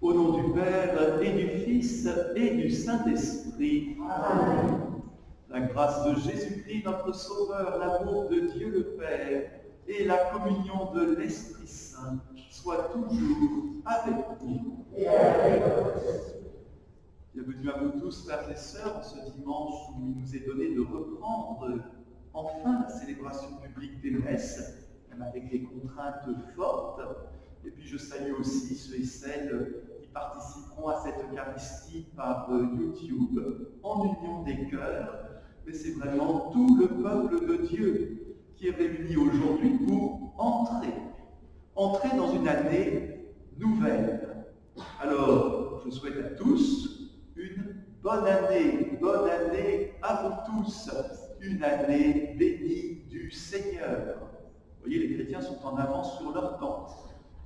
Au nom du Père et du Fils et du Saint-Esprit. Amen. La grâce de Jésus-Christ, notre Sauveur, l'amour de Dieu le Père et la communion de l'Esprit Saint soient toujours avec vous. Et avec vous. Bienvenue à vous tous, frères et sœurs, en ce dimanche où il nous est donné de reprendre enfin la célébration publique des messes, même avec des contraintes fortes. Et puis je salue aussi ceux et celles qui participeront à cette Eucharistie par YouTube, en union des cœurs. Mais c'est vraiment tout le peuple de Dieu qui est réuni aujourd'hui pour entrer dans une année nouvelle. Alors, je souhaite à tous une bonne année à vous tous, une année bénie du Seigneur. Vous voyez, les chrétiens sont en avance sur leur temps.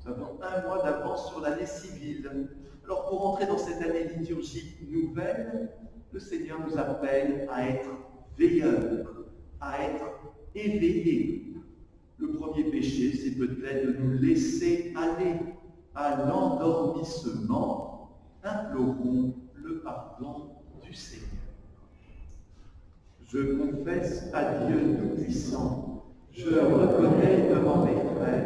Nous avons un mois d'avance sur l'année civile. Alors, pour entrer dans cette année liturgique nouvelle, le Seigneur nous appelle à être veilleurs, à être éveillés. Le premier péché, c'est peut-être de nous laisser aller à l'endormissement. Implorons le pardon du Seigneur. Je confesse à Dieu Tout-Puissant, je reconnais devant mes frères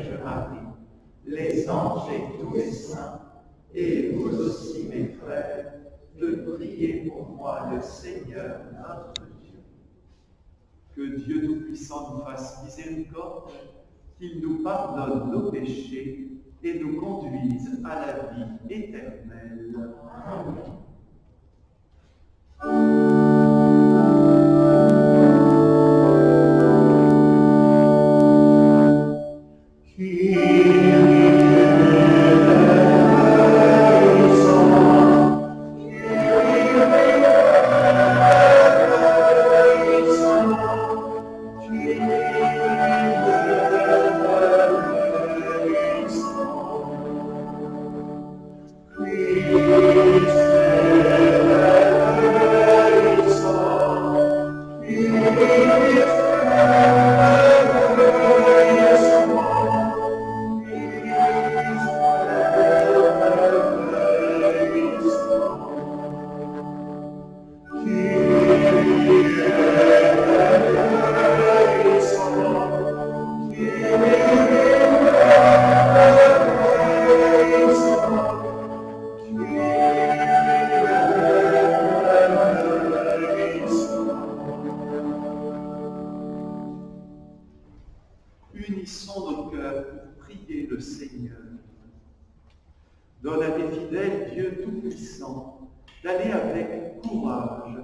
Vierge Marie, les anges et tous les saints, et vous aussi mes frères, de prier pour moi le Seigneur notre Dieu. Que Dieu Tout-Puissant nous fasse miséricorde, qu'il nous pardonne nos péchés et nous conduise à la vie éternelle. Amen. Unissons nos cœurs pour prier le Seigneur. Donne à tes fidèles, Dieu Tout-Puissant, d'aller avec courage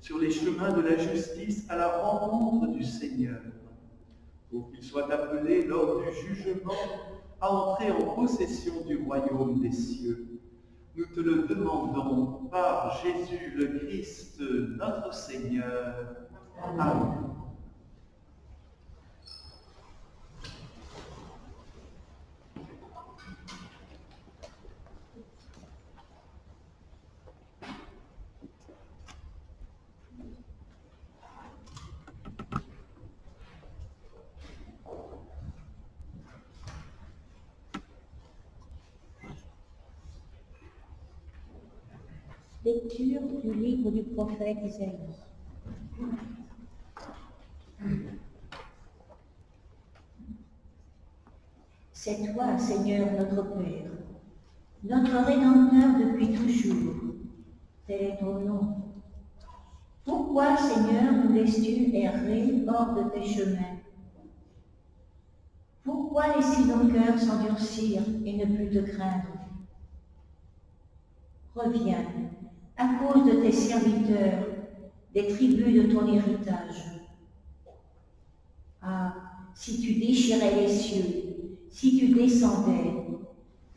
sur les chemins de la justice à la rencontre du Seigneur, pour qu'ils soient appelés lors du jugement à entrer en possession du royaume des cieux. Nous te le demandons par Jésus le Christ, notre Seigneur. Amen. Lecture du livre du prophète Isaïe. C'est toi, Seigneur, notre Père, notre Rédempteur depuis toujours. Tel est ton nom. Pourquoi, Seigneur, nous laisses-tu errer hors de tes chemins? Pourquoi laisses-tu ton cœur s'endurcir et ne plus te craindre? Reviens, à cause de tes serviteurs, des tribus de ton héritage. Ah, si tu déchirais les cieux, si tu descendais,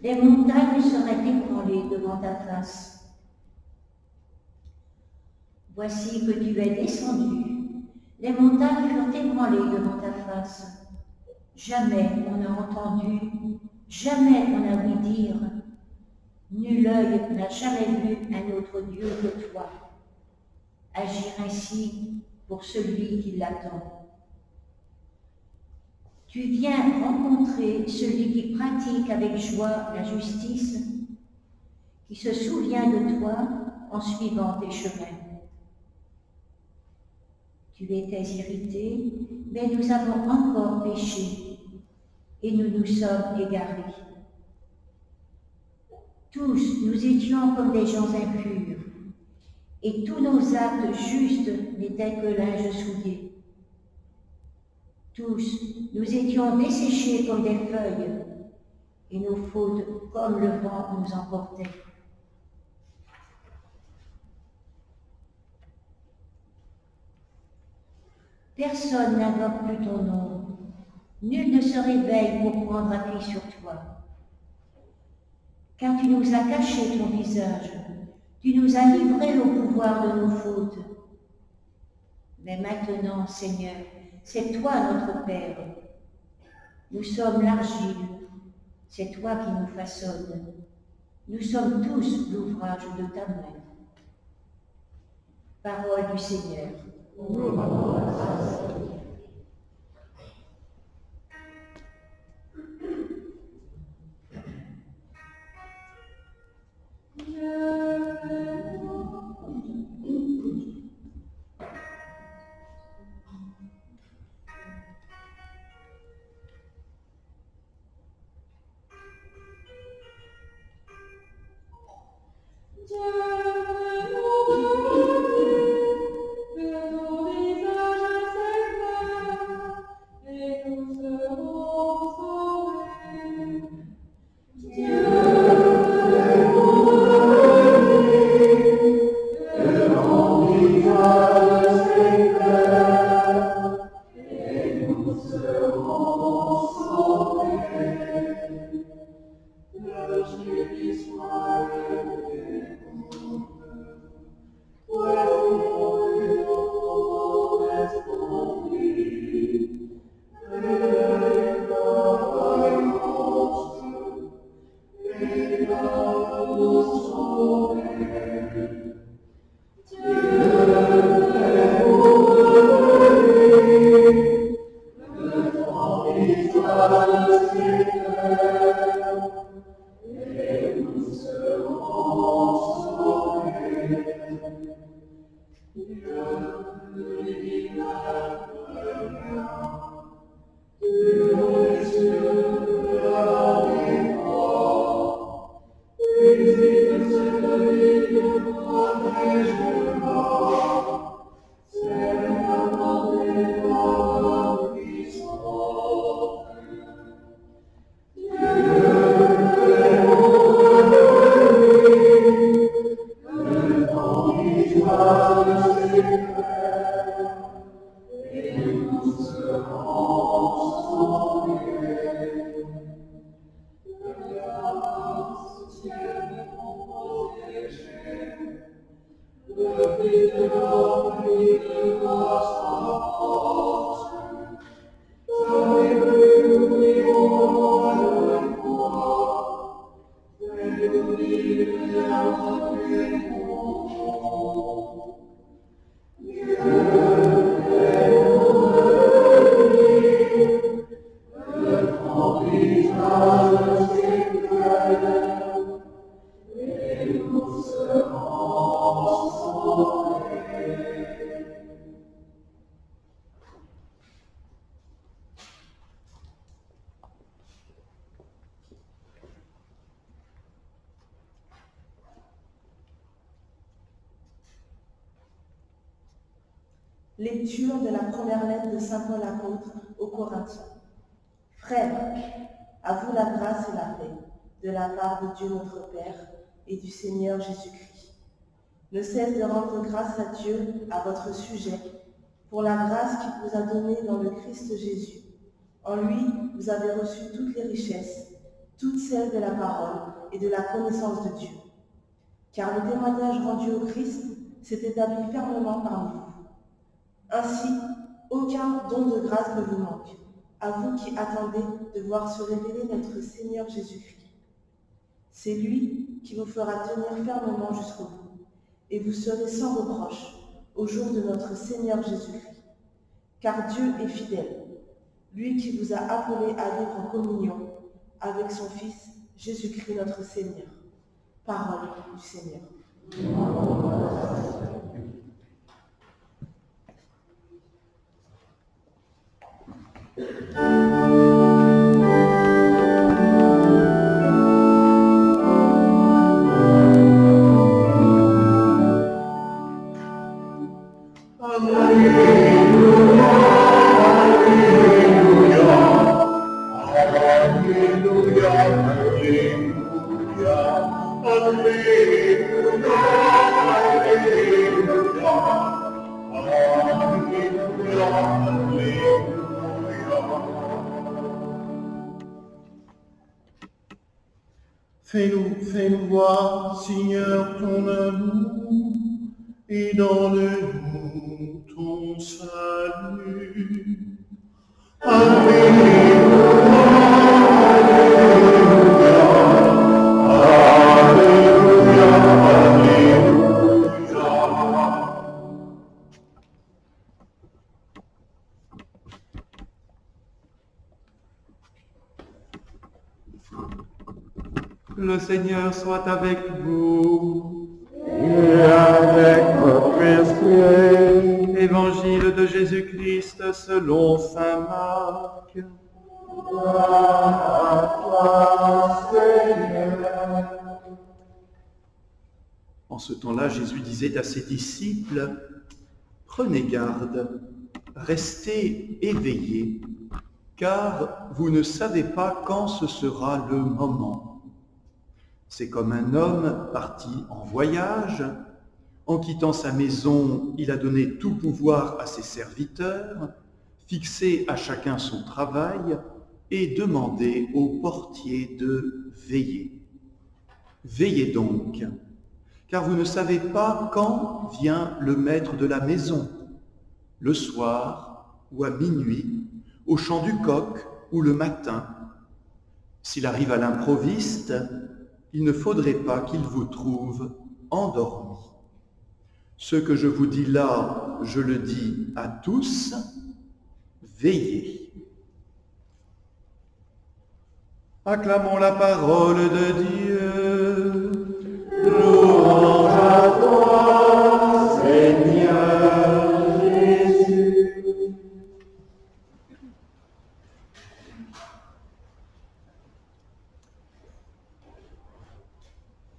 les montagnes seraient ébranlées devant ta face. Voici que tu es descendu, les montagnes furent ébranlées devant ta face. Jamais on n'a entendu, jamais on n'a ouï dire, nul œil n'a jamais vu un autre Dieu que toi, agir ainsi pour celui qui l'attend. Tu viens rencontrer celui qui pratique avec joie la justice, qui se souvient de toi en suivant tes chemins. Tu étais irrité, mais nous avons encore péché, et nous nous sommes égarés. Tous, nous étions comme des gens impurs, et tous nos actes justes n'étaient que linge souillé. Tous, nous étions desséchés comme des feuilles, et nos fautes comme le vent nous emportait. Personne n'invoque plus ton nom, nul ne se réveille pour prendre appui sur toi. Car tu nous as caché ton visage, tu nous as livrés au pouvoir de nos fautes. Mais maintenant, Seigneur, c'est toi notre Père. Nous sommes l'argile, c'est toi qui nous façonnes. Nous sommes tous l'ouvrage de ta main. Parole du Seigneur. Lecture de la première lettre de saint Paul apôtre aux Corinthiens. Frères, à vous la grâce et la paix, de la part de Dieu notre Père et du Seigneur Jésus-Christ. Ne cesse de rendre grâce à Dieu à votre sujet, pour la grâce qu'il vous a donnée dans le Christ Jésus. En lui, vous avez reçu toutes les richesses, toutes celles de la parole et de la connaissance de Dieu. Car le témoignage rendu au Christ s'est établi fermement parmi vous. Ainsi, aucun don de grâce ne vous manque, à vous qui attendez de voir se révéler notre Seigneur Jésus-Christ. C'est lui qui vous fera tenir fermement jusqu'au bout, et vous serez sans reproche au jour de notre Seigneur Jésus-Christ. Car Dieu est fidèle, lui qui vous a appelé à vivre en communion avec son Fils, Jésus-Christ notre Seigneur. Parole du Seigneur. Fais-nous voir, Seigneur, ton amour, et donne-nous ton salut. Alléluia, Alléluia, Alléluia. Le Seigneur soit avec vous. Et avec votre esprit. Évangile de Jésus-Christ selon saint Marc. Gloire à toi, Seigneur. En ce temps-là, Jésus disait à ses disciples, « Prenez garde, restez éveillés, car vous ne savez pas quand ce sera le moment. C'est comme un homme parti en voyage. En quittant sa maison, il a donné tout pouvoir à ses serviteurs, fixé à chacun son travail et demandé au portier de veiller. Veillez donc, car vous ne savez pas quand vient le maître de la maison, le soir ou à minuit, au chant du coq ou le matin. S'il arrive à l'improviste, il ne faudrait pas qu'il vous trouve endormi. Ce que je vous dis là, je le dis à tous, veillez. » Acclamons la parole de Dieu. Louange à toi, Seigneur Jésus.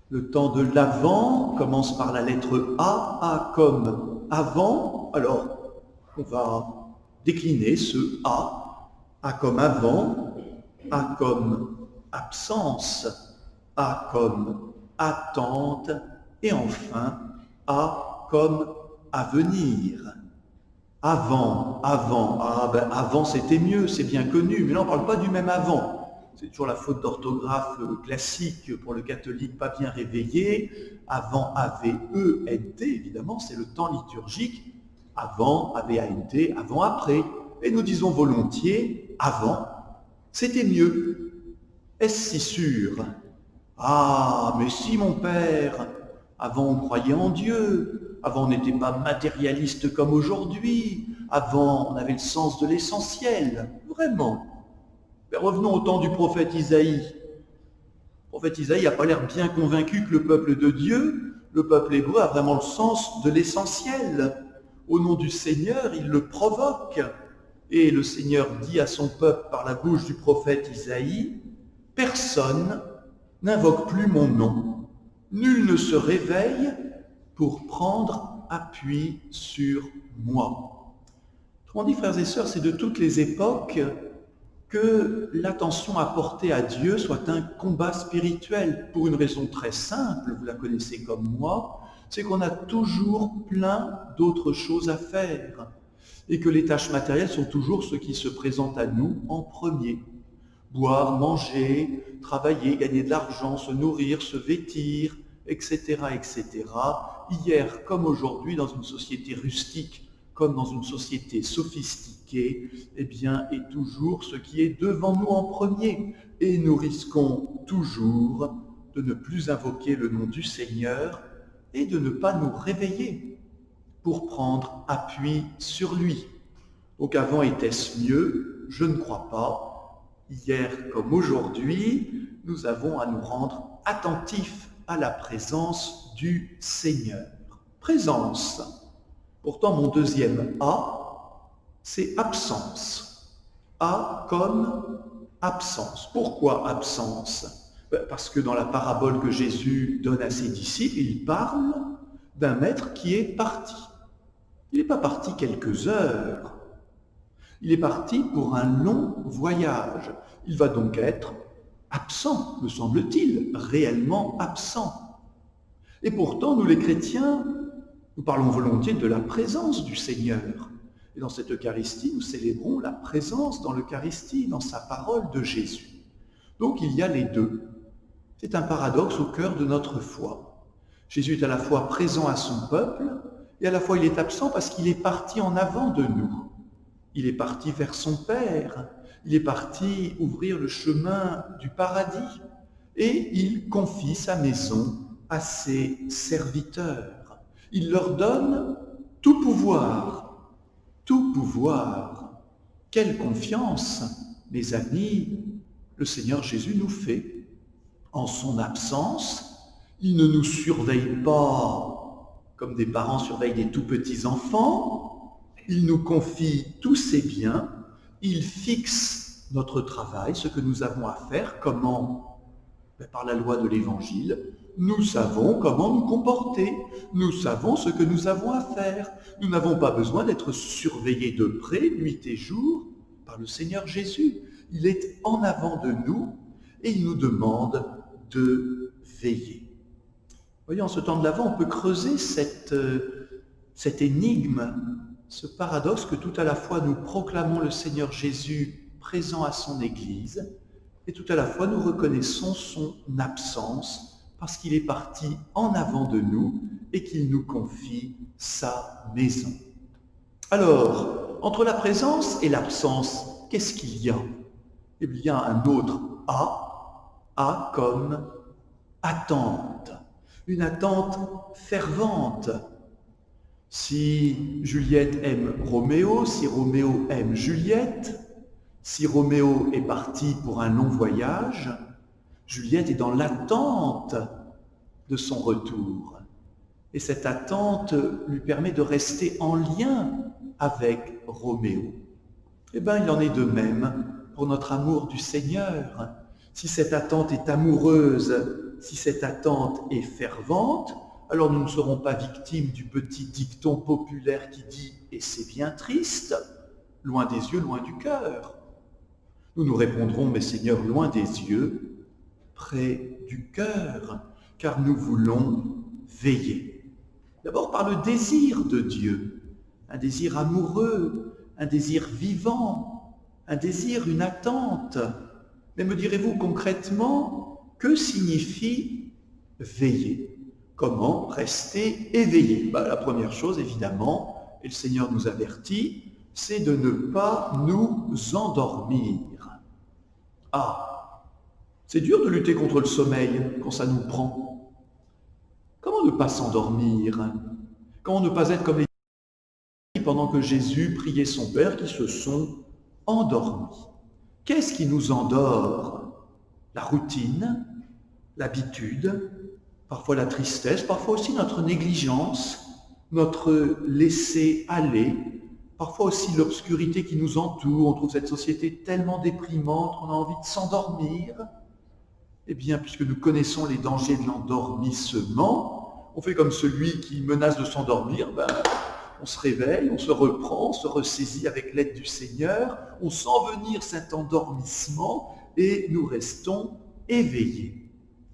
Le temps de l'Avent commence par la lettre A comme avant. Alors, on va décliner ce A comme avant, A comme absence, A comme attente, et enfin A comme avenir. Avant, avant c'était mieux, c'est bien connu, mais là on ne parle pas du même avant. C'est toujours la faute d'orthographe classique pour le catholique pas bien réveillé. Avant, A-V-E-N-T, évidemment, c'est le temps liturgique. Avant, A-V-A-N-T, avant, après. Et nous disons volontiers, avant, c'était mieux. Est-ce si sûr? Ah, mais si mon père, avant on croyait en Dieu, avant on n'était pas matérialiste comme aujourd'hui, avant on avait le sens de l'essentiel, vraiment. Mais revenons au temps du prophète Isaïe. Le prophète Isaïe n'a pas l'air bien convaincu que le peuple de Dieu, le peuple hébreu, a vraiment le sens de l'essentiel. Au nom du Seigneur, il le provoque. Et le Seigneur dit à son peuple par la bouche du prophète Isaïe, « Personne n'invoque plus mon nom. Nul ne se réveille pour prendre appui sur moi. » Autrement dit, frères et sœurs, c'est de toutes les époques que l'attention apportée à Dieu soit un combat spirituel, pour une raison très simple, vous la connaissez comme moi, c'est qu'on a toujours plein d'autres choses à faire, et que les tâches matérielles sont toujours ce qui se présente à nous en premier. Boire, manger, travailler, gagner de l'argent, se nourrir, se vêtir, etc., etc. Hier comme aujourd'hui, dans une société rustique, comme dans une société sophistiquée, eh bien, est toujours ce qui est devant nous en premier. Et nous risquons toujours de ne plus invoquer le nom du Seigneur et de ne pas nous réveiller pour prendre appui sur lui. Donc avant était-ce mieux? Je ne crois pas. Hier comme aujourd'hui, nous avons à nous rendre attentifs à la présence du Seigneur. Présence. Pourtant, mon deuxième A, c'est absence. A comme absence. Pourquoi absence? Parce que dans la parabole que Jésus donne à ses disciples, il parle d'un maître qui est parti. Il n'est pas parti quelques heures. Il est parti pour un long voyage. Il va donc être absent, me semble-t-il, réellement absent. Et pourtant, nous les chrétiens, nous parlons volontiers de la présence du Seigneur. Et dans cette Eucharistie, nous célébrons la présence dans l'Eucharistie, dans sa parole de Jésus. Donc il y a les deux. C'est un paradoxe au cœur de notre foi. Jésus est à la fois présent à son peuple, et à la fois il est absent parce qu'il est parti en avant de nous. Il est parti vers son Père, il est parti ouvrir le chemin du paradis, et il confie sa maison à ses serviteurs. Il leur donne tout pouvoir. Tout pouvoir. Quelle confiance, mes amis, le Seigneur Jésus nous fait. En son absence, il ne nous surveille pas comme des parents surveillent des tout petits enfants. Il nous confie tous ses biens. Il fixe notre travail, ce que nous avons à faire. Comment? Par la loi de l'Évangile. Nous savons comment nous comporter, nous savons ce que nous avons à faire. Nous n'avons pas besoin d'être surveillés de près, nuit et jour, par le Seigneur Jésus. Il est en avant de nous et il nous demande de veiller. Voyez, en ce temps de l'Avent, on peut creuser cette énigme, ce paradoxe que tout à la fois nous proclamons le Seigneur Jésus présent à son Église et tout à la fois nous reconnaissons son absence parce qu'il est parti en avant de nous et qu'il nous confie sa maison. Alors, entre la présence et l'absence, qu'est-ce qu'il y a? Eh bien, un autre A comme attente, une attente fervente. Si Juliette aime Roméo, si Roméo aime Juliette, si Roméo est parti pour un long voyage, Juliette est dans l'attente de son retour. Et cette attente lui permet de rester en lien avec Roméo. Eh bien, il en est de même pour notre amour du Seigneur. Si cette attente est amoureuse, si cette attente est fervente, alors nous ne serons pas victimes du petit dicton populaire qui dit « et c'est bien triste », loin des yeux, loin du cœur. Nous nous répondrons « mais Seigneur, loin des yeux », près du cœur, car nous voulons veiller. D'abord par le désir de Dieu, un désir amoureux, un désir vivant, un désir, une attente. Mais me direz-vous concrètement, que signifie veiller? Comment rester éveillé? La première chose, évidemment, et le Seigneur nous avertit, c'est de ne pas nous endormir. C'est dur de lutter contre le sommeil quand ça nous prend. Comment ne pas s'endormir? Comment ne pas être comme les pendant que Jésus priait son Père qui se sont endormis? Qu'est-ce qui nous endort? La routine, l'habitude, parfois la tristesse, parfois aussi notre négligence, notre laisser-aller, parfois aussi l'obscurité qui nous entoure. On trouve cette société tellement déprimante qu'on a envie de s'endormir. Eh bien, puisque nous connaissons les dangers de l'endormissement, on fait comme celui qui menace de s'endormir, on se réveille, on se reprend, on se ressaisit avec l'aide du Seigneur, on sent venir cet endormissement et nous restons éveillés.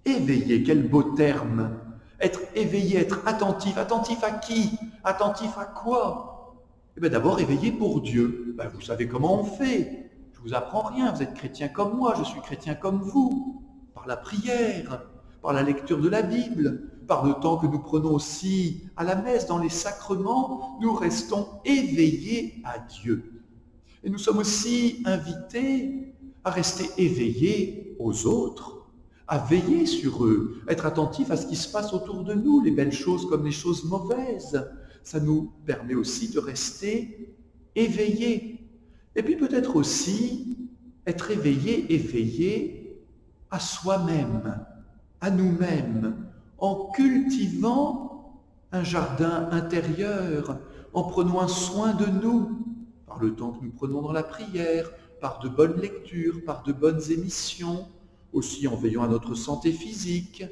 Éveillés, quel beau terme! Être éveillé, être attentif. Attentif à qui? Attentif à quoi? Eh bien d'abord éveillé pour Dieu. Vous savez comment on fait. Je ne vous apprends rien, vous êtes chrétien comme moi, je suis chrétien comme vous. Par la prière, par la lecture de la Bible, par le temps que nous prenons aussi à la messe, dans les sacrements, nous restons éveillés à Dieu. Et nous sommes aussi invités à rester éveillés aux autres, à veiller sur eux, être attentifs à ce qui se passe autour de nous, les belles choses comme les choses mauvaises. Ça nous permet aussi de rester éveillés. Et puis peut-être aussi être éveillé à soi-même, à nous-mêmes, en cultivant un jardin intérieur, en prenant soin de nous, par le temps que nous prenons dans la prière, par de bonnes lectures, par de bonnes émissions, aussi en veillant à notre santé physique,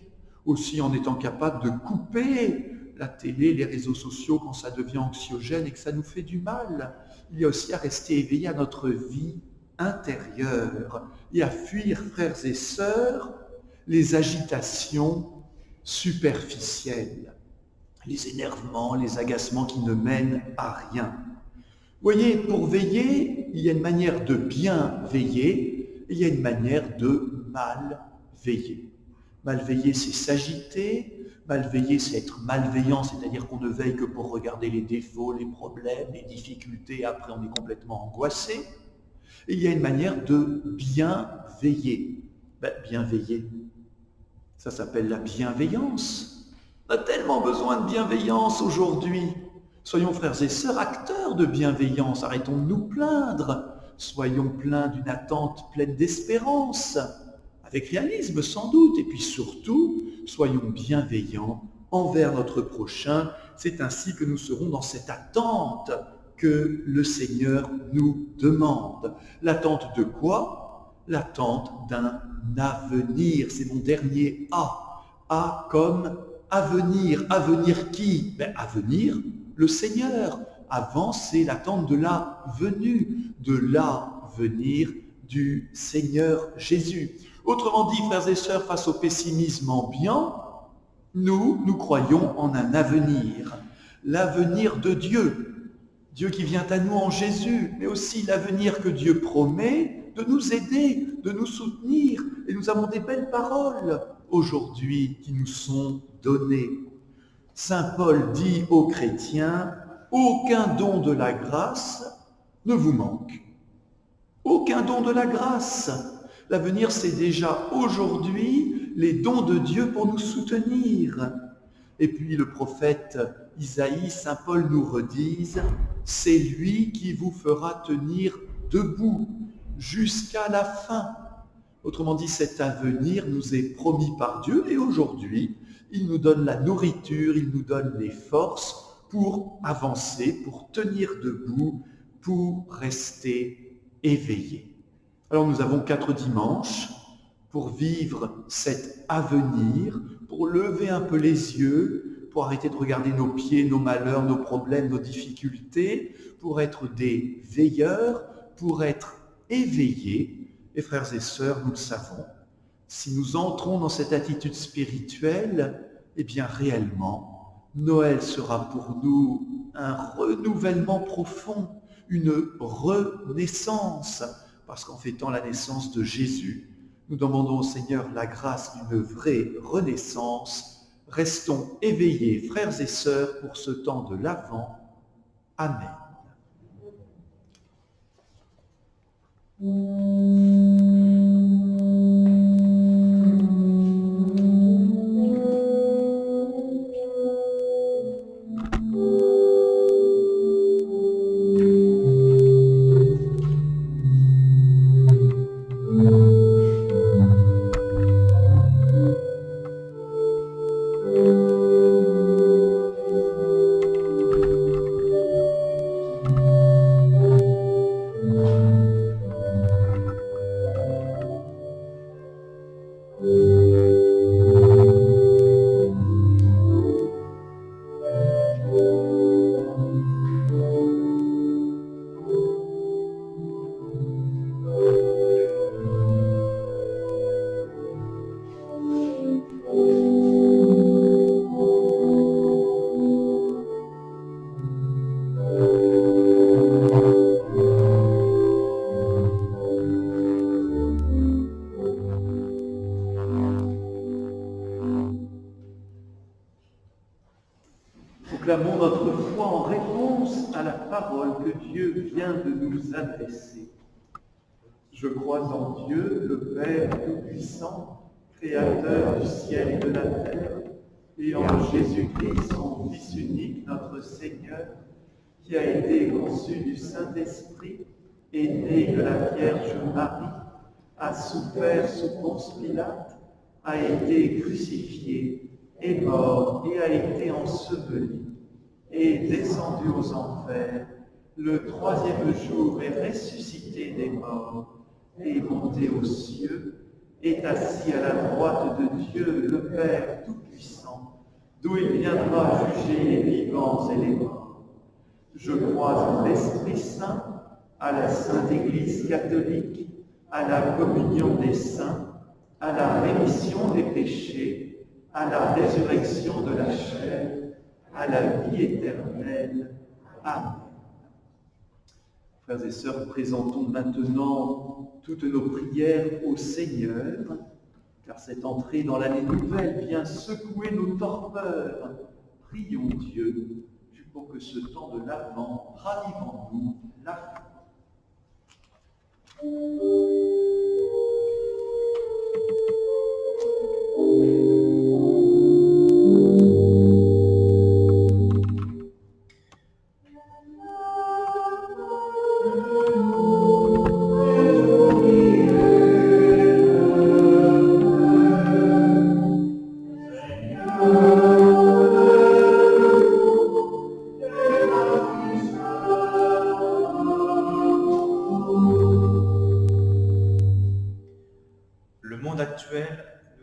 aussi en étant capable de couper la télé, les réseaux sociaux quand ça devient anxiogène et que ça nous fait du mal. Il y a aussi à rester éveillé à notre vie intérieure et à fuir, frères et sœurs, les agitations superficielles, les énervements, les agacements qui ne mènent à rien. Vous voyez, pour veiller, il y a une manière de bien veiller, et il y a une manière de mal veiller. Mal veiller, c'est s'agiter. Mal veiller, c'est être malveillant, c'est-à-dire qu'on ne veille que pour regarder les défauts, les problèmes, les difficultés, après on est complètement angoissé. Et il y a une manière de bien veiller. Bien veiller, ça s'appelle la bienveillance. On a tellement besoin de bienveillance aujourd'hui. Soyons, frères et sœurs, acteurs de bienveillance. Arrêtons de nous plaindre. Soyons pleins d'une attente pleine d'espérance. Avec réalisme sans doute, et puis surtout, soyons bienveillants envers notre prochain. C'est ainsi que nous serons dans cette attente que le Seigneur nous demande. L'attente de quoi? L'attente d'un avenir. C'est mon dernier A. A comme avenir. Avenir qui? Avenir, le Seigneur. Avant, c'est l'attente de la venue, de la venir du Seigneur Jésus. Autrement dit, frères et sœurs, face au pessimisme ambiant, nous croyons en un avenir. L'avenir de Dieu. Dieu qui vient à nous en Jésus, mais aussi l'avenir que Dieu promet de nous aider, de nous soutenir. Et nous avons des belles paroles aujourd'hui qui nous sont données. Saint Paul dit aux chrétiens, « Aucun don de la grâce ne vous manque. » Aucun don de la grâce. L'avenir, c'est déjà aujourd'hui les dons de Dieu pour nous soutenir. Et puis le prophète Isaïe, Saint Paul nous redise, « C'est lui qui vous fera tenir debout jusqu'à la fin. » Autrement dit, cet avenir nous est promis par Dieu et aujourd'hui, il nous donne la nourriture, il nous donne les forces pour avancer, pour tenir debout, pour rester éveillés. Alors nous avons 4 dimanches pour vivre cet avenir, pour lever un peu les yeux, pour arrêter de regarder nos pieds, nos malheurs, nos problèmes, nos difficultés, pour être des veilleurs, pour être éveillés. Et frères et sœurs, nous le savons, si nous entrons dans cette attitude spirituelle, eh bien réellement, Noël sera pour nous un renouvellement profond, une renaissance, parce qu'en fêtant la naissance de Jésus, nous demandons au Seigneur la grâce d'une vraie renaissance. Restons éveillés, frères et sœurs, pour ce temps de l'Avent. Amen. Proclamons notre foi en réponse à la parole que Dieu vient de nous adresser. Je crois en Dieu, le Père Tout-Puissant, Créateur du ciel et de la terre, et en Jésus-Christ, son Fils unique, notre Seigneur, qui a été conçu du Saint-Esprit, est né de la Vierge Marie, a souffert sous Ponce Pilate, a été crucifié, est mort et a été enseveli, est descendu aux enfers, le troisième jour est ressuscité des morts, est monté aux cieux, est assis à la droite de Dieu, le Père Tout-Puissant, d'où il viendra juger les vivants et les morts. Je crois en l'Esprit Saint, à la Sainte Église catholique, à la communion des saints, à la rémission des péchés, à la résurrection de la chair, à la vie éternelle. Amen. Frères et sœurs, présentons maintenant toutes nos prières au Seigneur, car cette entrée dans l'année nouvelle vient secouer nos torpeurs. Prions Dieu pour que ce temps de l'Avent ravive en nous la foi.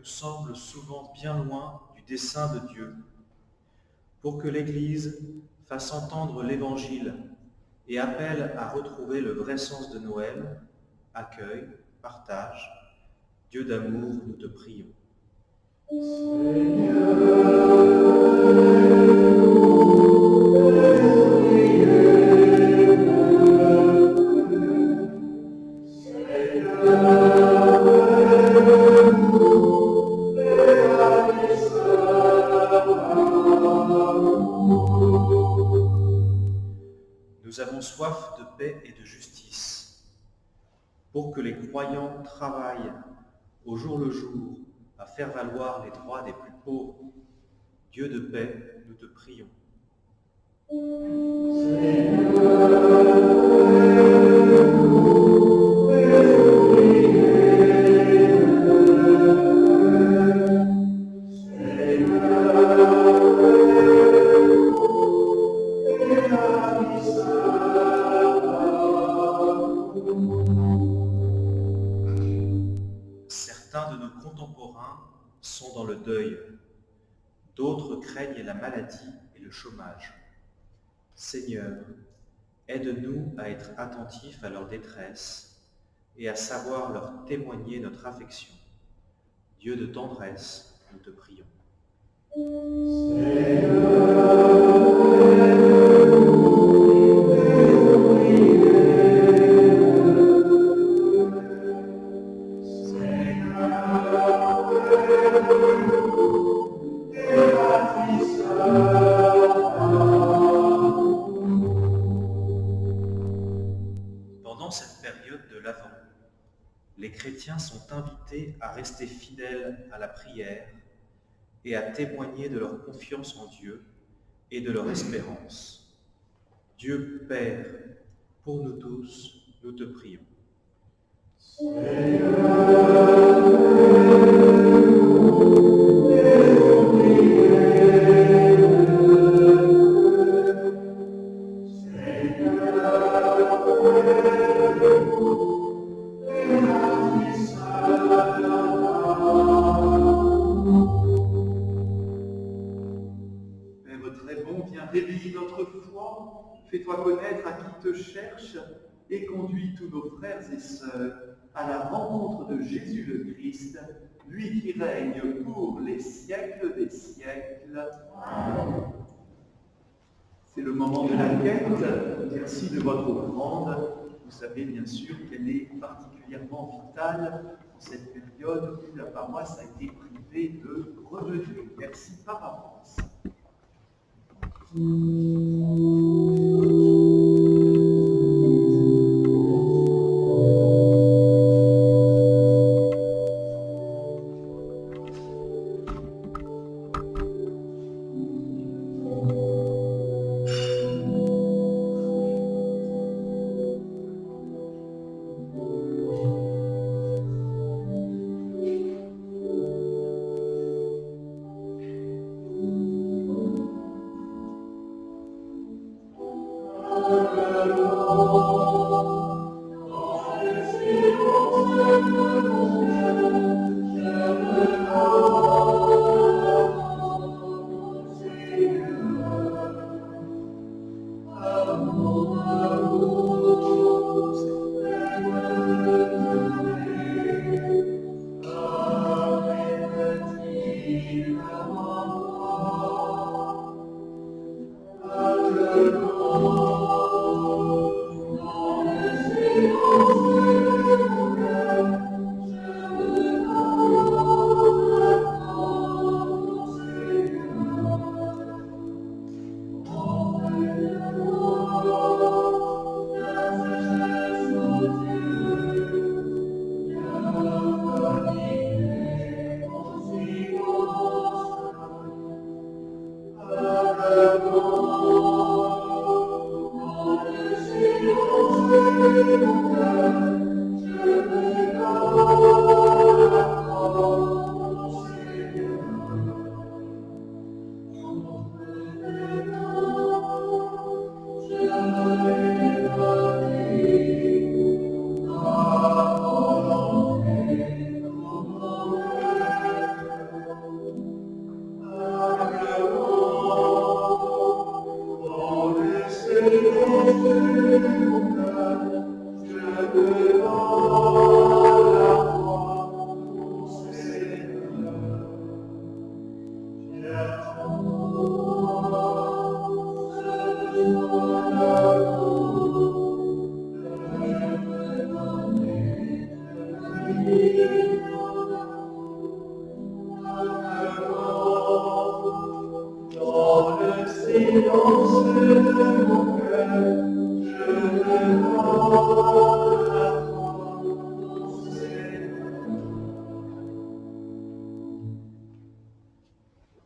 Semble souvent bien loin du dessein de Dieu. Pour que l'Église fasse entendre l'Évangile et appelle à retrouver le vrai sens de Noël, accueil, partage, Dieu d'amour, nous te prions. Nous avons soif de paix et de justice, pour que les croyants travaillent au jour le jour à faire valoir les droits des plus pauvres. Dieu de paix, nous te prions. Certains de nos contemporains sont dans le deuil, d'autres craignent la maladie et le chômage. Seigneur, aide-nous à être attentifs à leur détresse et à savoir leur témoigner notre affection. Dieu de tendresse, nous te prions. Pendant cette période de l'Avent, les chrétiens sont invités à rester fidèles à la prière et à témoigner de leur confiance en Dieu et de leur espérance. Dieu Père, pour nous tous, nous te prions. Réveille notre foi, fais-toi connaître à qui te cherche et conduis tous nos frères et sœurs à la rencontre de Jésus le Christ, lui qui règne pour les siècles des siècles. Amen. C'est le moment de la quête. Merci de votre offrande. Vous savez bien sûr qu'elle est particulièrement vitale en cette période où la paroisse a été privée de revenus. Merci par avance.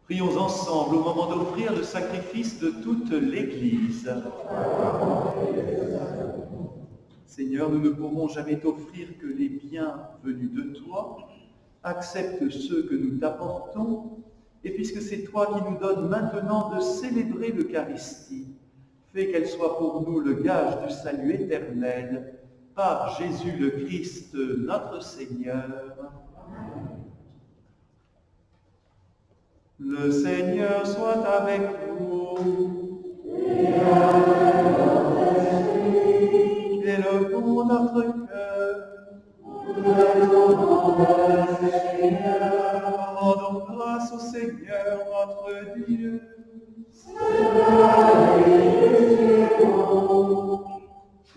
Prions ensemble au moment d'offrir le sacrifice de toute l'Église. Seigneur, nous ne pourrons jamais t'offrir que les biens venus de toi. Accepte ceux que nous t'apportons, et puisque c'est toi qui nous donnes maintenant de célébrer l'Eucharistie, fais qu'elle soit pour nous le gage du salut éternel, par Jésus le Christ, notre Seigneur. Le Seigneur soit avec vous. Élevons notre cœur. Rendons grâce au Seigneur notre Dieu.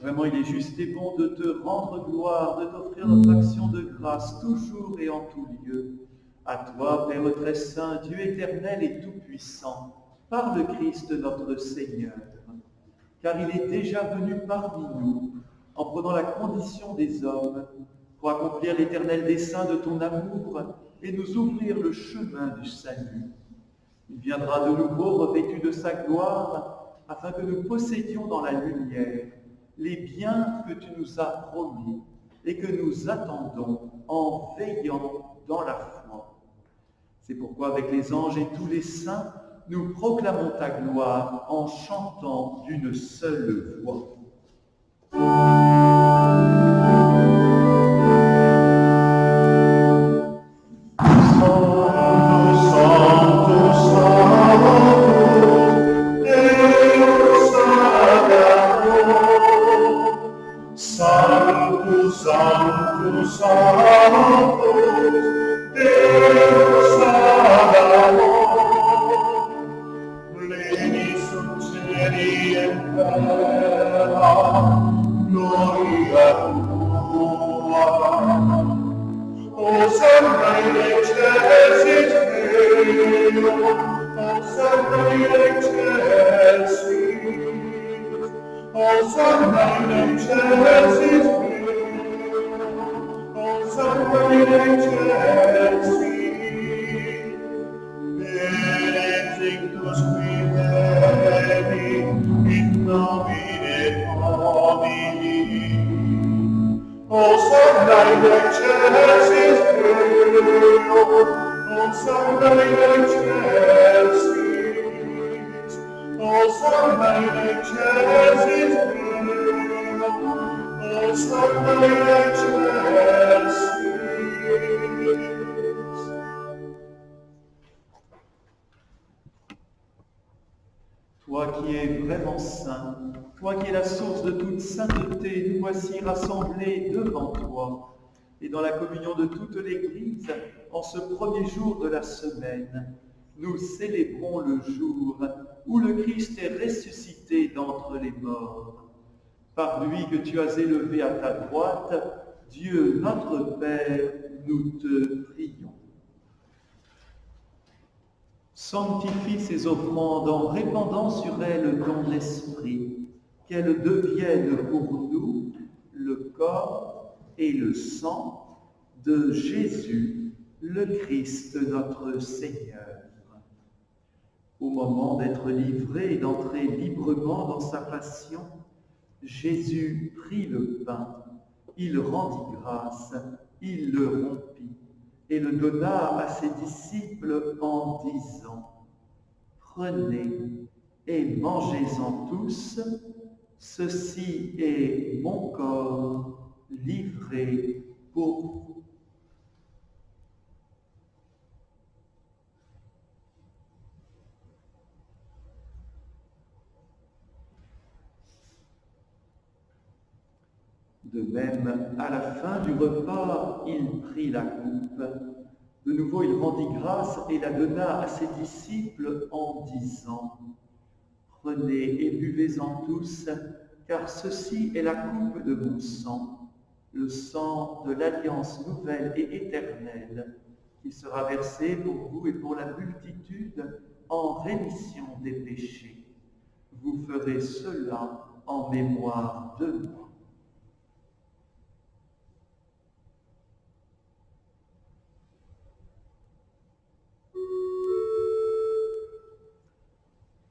Vraiment, il est juste et bon de te rendre gloire, de t'offrir notre action de grâce, toujours et en tout lieu. À toi, Père très saint, Dieu éternel et tout-puissant, par le Christ notre Seigneur, car il est déjà venu parmi nous, en prenant la condition des hommes, pour accomplir l'éternel dessein de ton amour et nous ouvrir le chemin du salut. Il viendra de nouveau revêtu de sa gloire, afin que nous possédions dans la lumière les biens que tu nous as promis et que nous attendons en veillant dans la foi. C'est pourquoi avec les anges et tous les saints, nous proclamons ta gloire en chantant d'une seule voix. Gloria Benedictus qui veni in nomine Domini. Hosanna in excelsis Deo, Hosanna in excelsis, Hosanna in excelsis Deo, Hosanna in excelsis. Toi qui es vraiment saint, toi qui es la source de toute sainteté, nous voici rassemblés devant toi et dans la communion de toute l'Église, en ce premier jour de la semaine, nous célébrons le jour où le Christ est ressuscité d'entre les morts. Par lui que tu as élevé à ta droite, Dieu notre Père, nous te prions. Sanctifie ces offrandes en répandant sur elles ton esprit, qu'elles deviennent pour nous le corps et le sang de Jésus, le Christ notre Seigneur. Au moment d'être livré et d'entrer librement dans sa passion, Jésus prit le pain, il rendit grâce, il le rompit et le donna à ses disciples en disant : « Prenez et mangez-en tous, ceci est mon corps livré pour vous. » De même, à la fin du repas, il prit la coupe. De nouveau, il rendit grâce et la donna à ses disciples en disant : « Prenez et buvez-en tous, car ceci est la coupe de mon sang, le sang de l'alliance nouvelle et éternelle, qui sera versé pour vous et pour la multitude en rémission des péchés. Vous ferez cela en mémoire de moi. »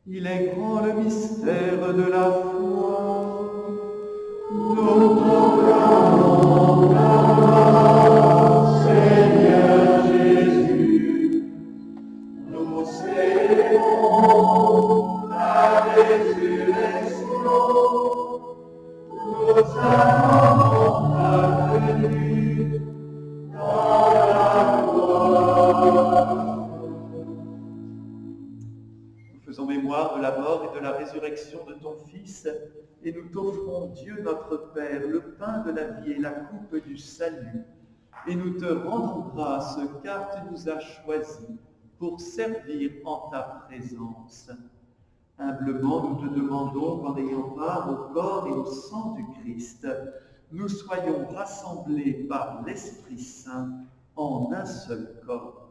Il est grand le mystère de la foi. Nous proclamons ta Seigneur Jésus. Nous célébrons ta résurrection. Nous attendons ta venue dans la gloire. Faisons mémoire de la mort et de la résurrection de ton Fils, et nous t'offrons, Dieu notre Père, le pain de la vie et la coupe du salut. Et nous te rendons grâce, car tu nous as choisis pour servir en ta présence. Humblement, nous te demandons qu'en ayant part au corps et au sang du Christ, nous soyons rassemblés par l'Esprit Saint en un seul corps.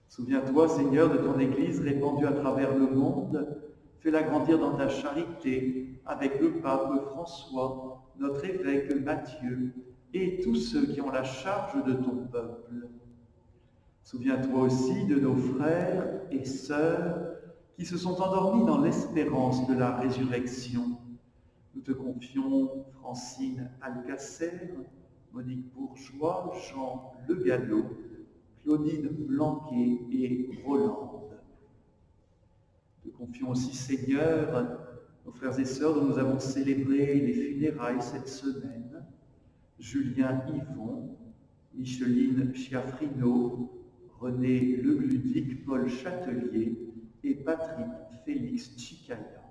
Souviens-toi, Seigneur, de ton Église répandue à travers le monde. Fais-la grandir dans ta charité avec le pape François, notre évêque Matthieu et tous ceux qui ont la charge de ton peuple. Souviens-toi aussi de nos frères et sœurs qui se sont endormis dans l'espérance de la résurrection. Nous te confions Francine Alcacer, Monique Bourgeois, Jean Le Gallo, Claudine Blanquet et Rolande. Nous te confions aussi, Seigneur, nos frères et sœurs dont nous avons célébré les funérailles cette semaine, Julien Yvon, Micheline Chiafrino, René Le Gludic, Paul Châtelier et Patrick Félix Chicaya.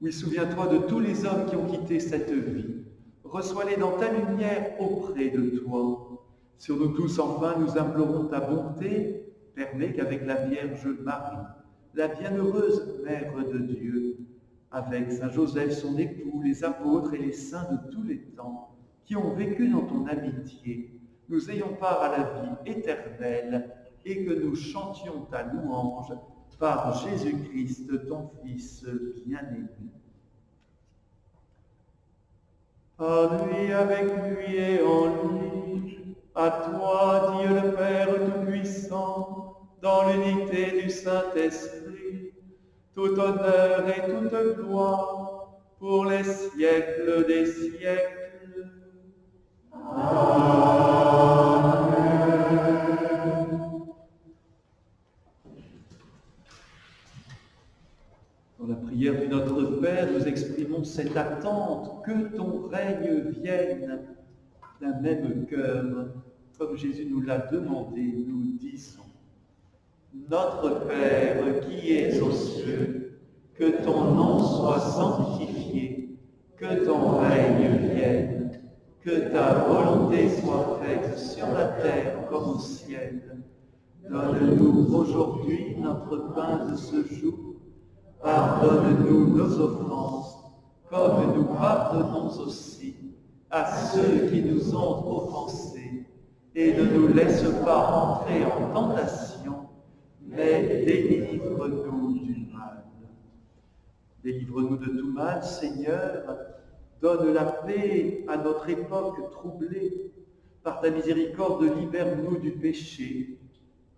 Oui, souviens-toi de tous les hommes qui ont quitté cette vie. Reçois-les dans ta lumière auprès de toi. Sur nous tous, enfin, nous implorons ta bonté. Permets qu'avec la Vierge Marie, la bienheureuse Mère de Dieu, avec Saint Joseph, son époux, les apôtres et les saints de tous les temps, qui ont vécu dans ton amitié, nous ayons part à la vie éternelle et que nous chantions ta louange par Jésus-Christ, ton Fils bien-aimé. à lui, avec lui et en lui, à toi, Dieu le Père Tout-Puissant, dans l'unité du Saint-Esprit, tout honneur et toute gloire pour les siècles des siècles. Dans la prière du Notre Père, nous exprimons cette attente que ton règne vienne d'un même cœur. Comme Jésus nous l'a demandé, nous disons: Notre Père qui es aux cieux, que ton nom soit sanctifié, que ton règne vienne, que ta volonté soit faite sur la terre comme au ciel. Donne-nous aujourd'hui notre pain de ce jour. Pardonne-nous nos offenses, comme nous pardonnons aussi à ceux qui nous ont offensés. Et ne nous laisse pas entrer en tentation, mais délivre-nous du mal. Délivre-nous de tout mal, Seigneur. Donne la paix à notre époque troublée. Par ta miséricorde, libère-nous du péché.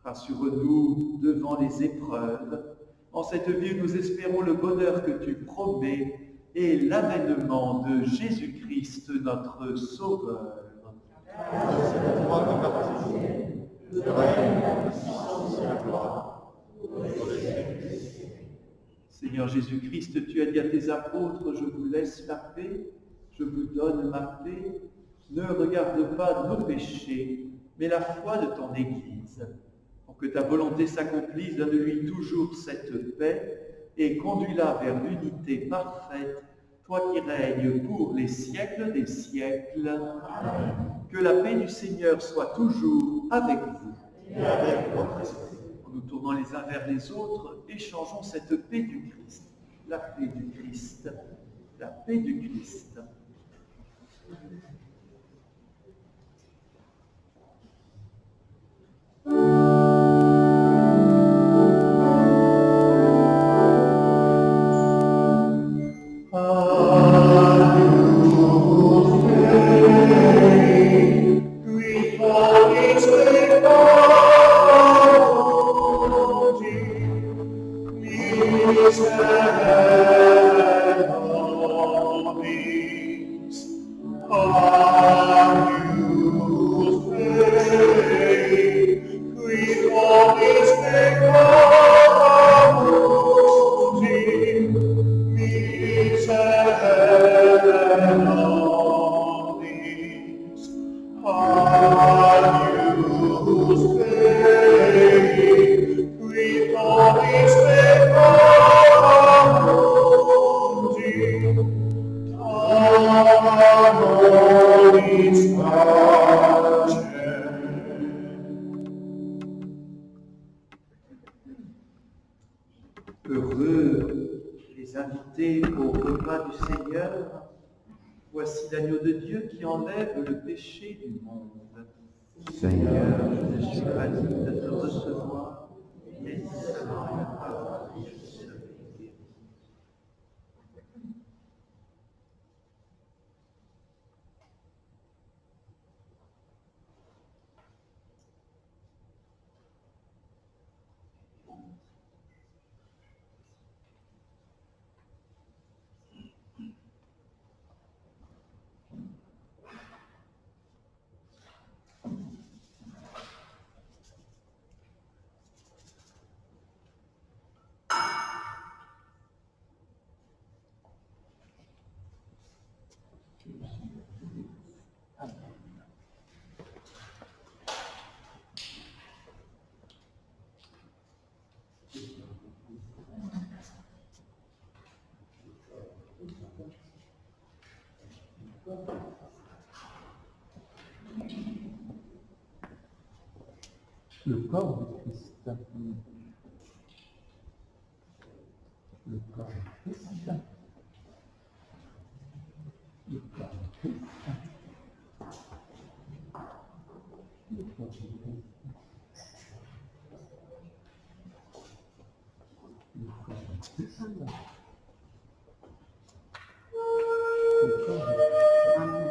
Rassure-nous devant les épreuves. En cette vie, nous espérons le bonheur que tu promets et l'avènement de Jésus-Christ, notre Sauveur. Seigneur Jésus-Christ, tu as dit à tes apôtres: je vous laisse la paix, je vous donne ma paix. Ne regarde pas nos péchés, mais la foi de ton Église. Pour que ta volonté s'accomplisse, donne-lui toujours cette paix et conduis-la vers l'unité parfaite, toi qui règnes pour les siècles des siècles. Amen. Que la paix du Seigneur soit toujours avec vous. Et avec votre esprit. En nous tournant les uns vers les autres, échangeons cette paix du Christ. La paix du Christ. La paix du Christ. Heureux les invités au repas du Seigneur. Voici l'agneau de Dieu qui enlève le péché du monde. Seigneur, je ne suis pas digne de te recevoir, mais dis seulement une parole et je serai guéri. Le corps du Christ. Le corps du Christ. Le corps du Christ. Le corps du Christ. Le corps du Christ. Le corps du Christ.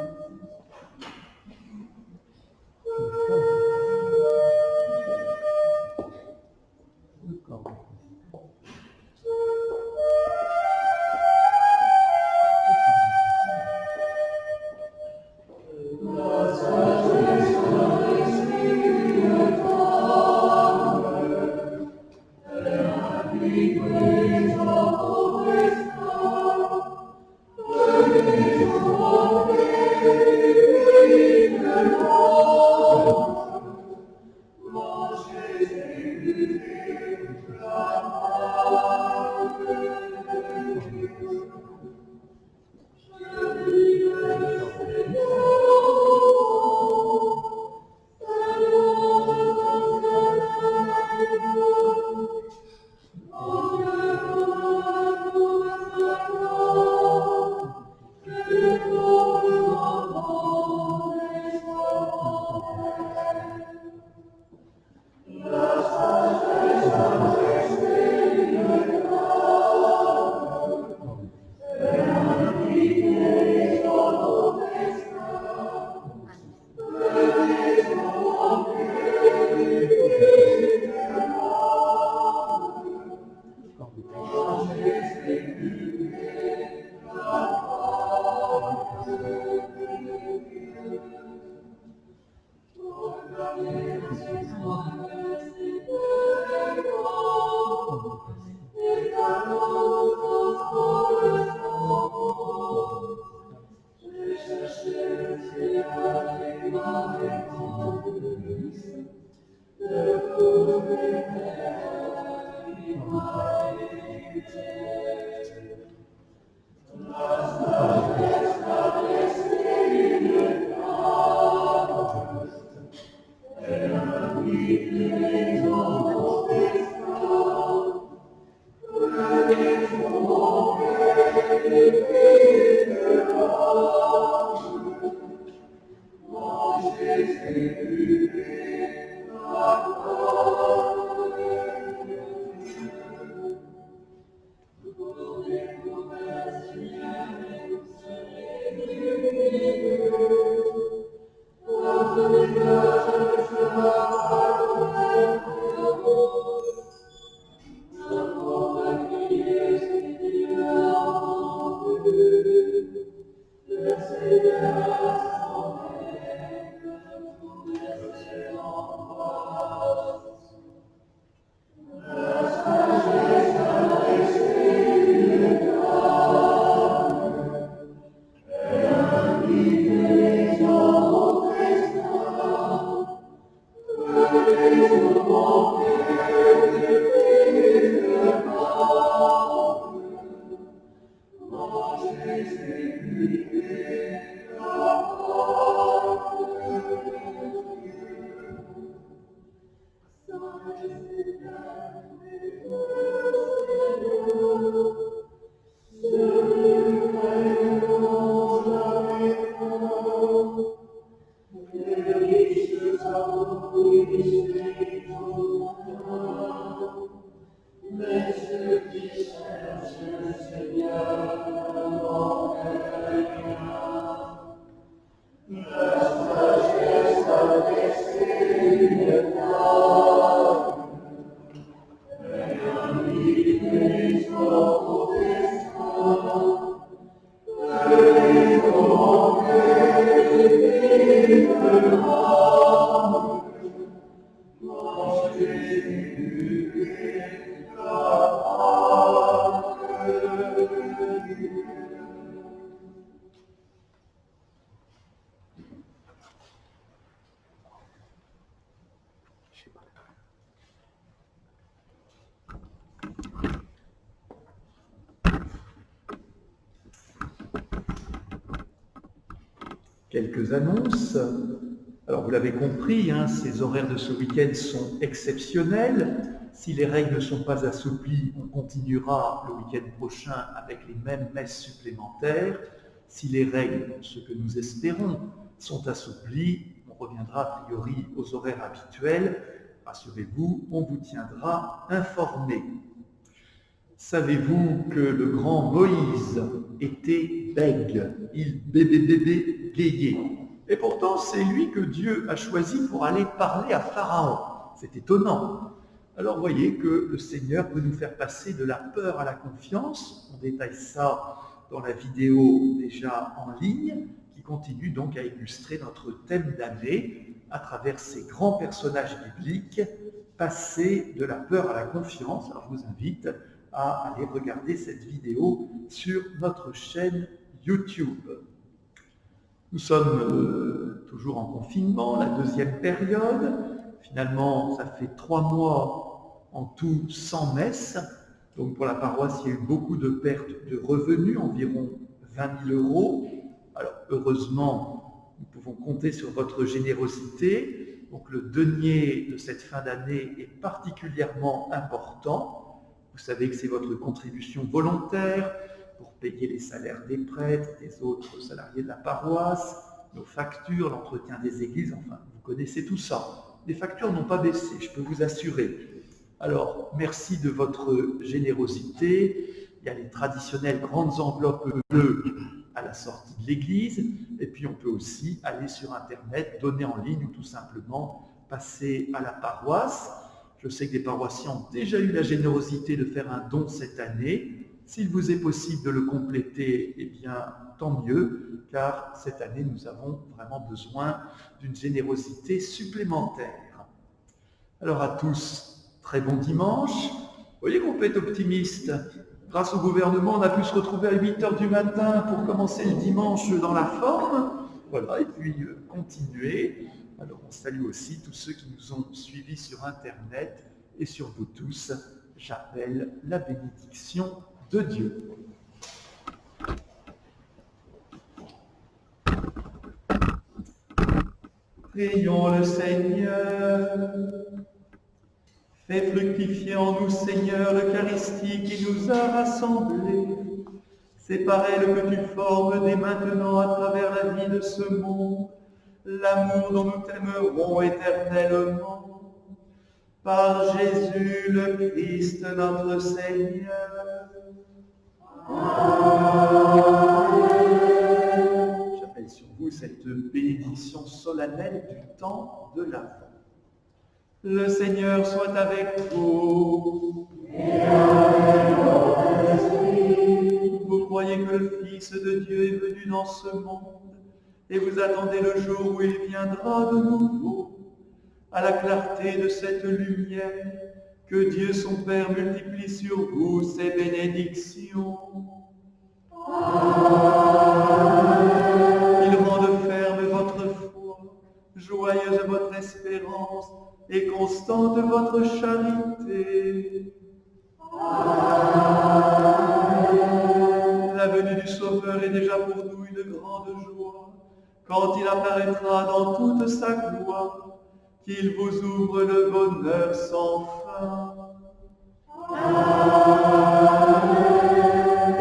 Quelques annonces. Alors vous l'avez compris, ces horaires de ce week-end sont exceptionnels. Si les règles ne sont pas assouplies, on continuera le week-end prochain avec les mêmes messes supplémentaires. Si les règles, ce que nous espérons, sont assouplies, on reviendra a priori aux horaires habituels. Rassurez-vous, on vous tiendra informé. Savez-vous que le grand Moïse était bègue, il bégayait. Et pourtant, c'est lui que Dieu a choisi pour aller parler à Pharaon. C'est étonnant. Alors, voyez que le Seigneur peut nous faire passer de la peur à la confiance. On détaille ça dans la vidéo déjà en ligne, qui continue donc à illustrer notre thème d'année à travers ces grands personnages bibliques, passer de la peur à la confiance. Alors, je vous invite à aller regarder cette vidéo sur notre chaîne YouTube. Nous sommes toujours en confinement, la deuxième période. Finalement, ça fait 3 mois en tout sans messe. Donc pour la paroisse, il y a eu beaucoup de pertes de revenus, environ 20 000 €. Alors heureusement, nous pouvons compter sur votre générosité. Donc le denier de cette fin d'année est particulièrement important. Vous savez que c'est votre contribution volontaire pour payer les salaires des prêtres, des autres salariés de la paroisse, nos factures, l'entretien des églises, enfin, vous connaissez tout ça. Les factures n'ont pas baissé, je peux vous assurer. Alors, merci de votre générosité. Il y a les traditionnelles grandes enveloppes bleues à la sortie de l'église, et puis on peut aussi aller sur Internet, donner en ligne ou tout simplement passer à la paroisse. Je sais que les paroissiens ont déjà eu la générosité de faire un don cette année. S'il vous est possible de le compléter, eh bien, tant mieux, car cette année, nous avons vraiment besoin d'une générosité supplémentaire. Alors à tous, très bon dimanche. Vous voyez qu'on peut être optimiste. Grâce au gouvernement, on a pu se retrouver à 8 h du matin pour commencer le dimanche dans la forme. Voilà, et puis continuer. Alors on salue aussi tous ceux qui nous ont suivis sur Internet et sur vous tous. j'appelle la bénédiction de Dieu. Prions le Seigneur. Fais fructifier en nous, Seigneur, l'Eucharistie qui nous a rassemblés. C'est par elle que tu formes dès maintenant à travers la vie de ce monde l'amour dont nous t'aimerons éternellement. Par Jésus le Christ notre Seigneur. J'appelle sur vous cette bénédiction solennelle du temps de l'Avent. Le Seigneur soit avec vous. Et avec votre esprit. Vous croyez que le Fils de Dieu est venu dans ce monde et vous attendez le jour où il viendra de nouveau. À la clarté de cette lumière, que Dieu son Père multiplie sur vous ses bénédictions. Il rende ferme votre foi, joyeuse votre espérance et constante votre charité. La venue du Sauveur est déjà pour nous une grande joie, quand il apparaîtra dans toute sa gloire, qu'il vous ouvre le bonheur sans fin.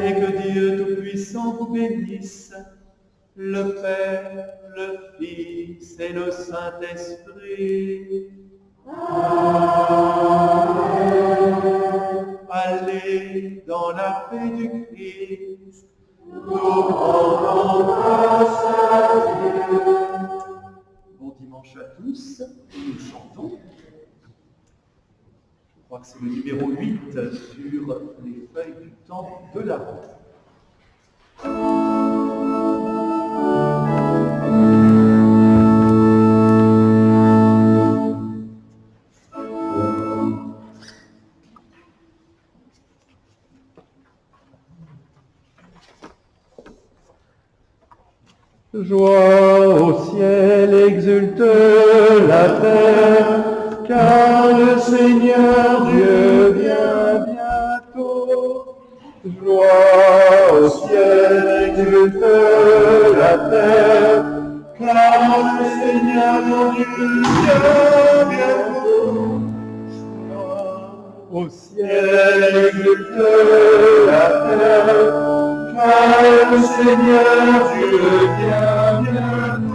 Et que Dieu Tout-Puissant vous bénisse, le Père, le Fils et le Saint-Esprit. Allez dans la paix du Christ, nous rendons grâce à Dieu. Bon dimanche à tous, nous chantons. Je crois que c'est le numéro 8 sur les feuilles du temps de l'Avent. Joie au ciel, exulte la terre, car le Seigneur Dieu vient bientôt. Joie au ciel, exulte la terre, car le Seigneur Dieu vient bientôt. Joie au ciel, exulte la terre, car le Seigneur Dieu vient bientôt.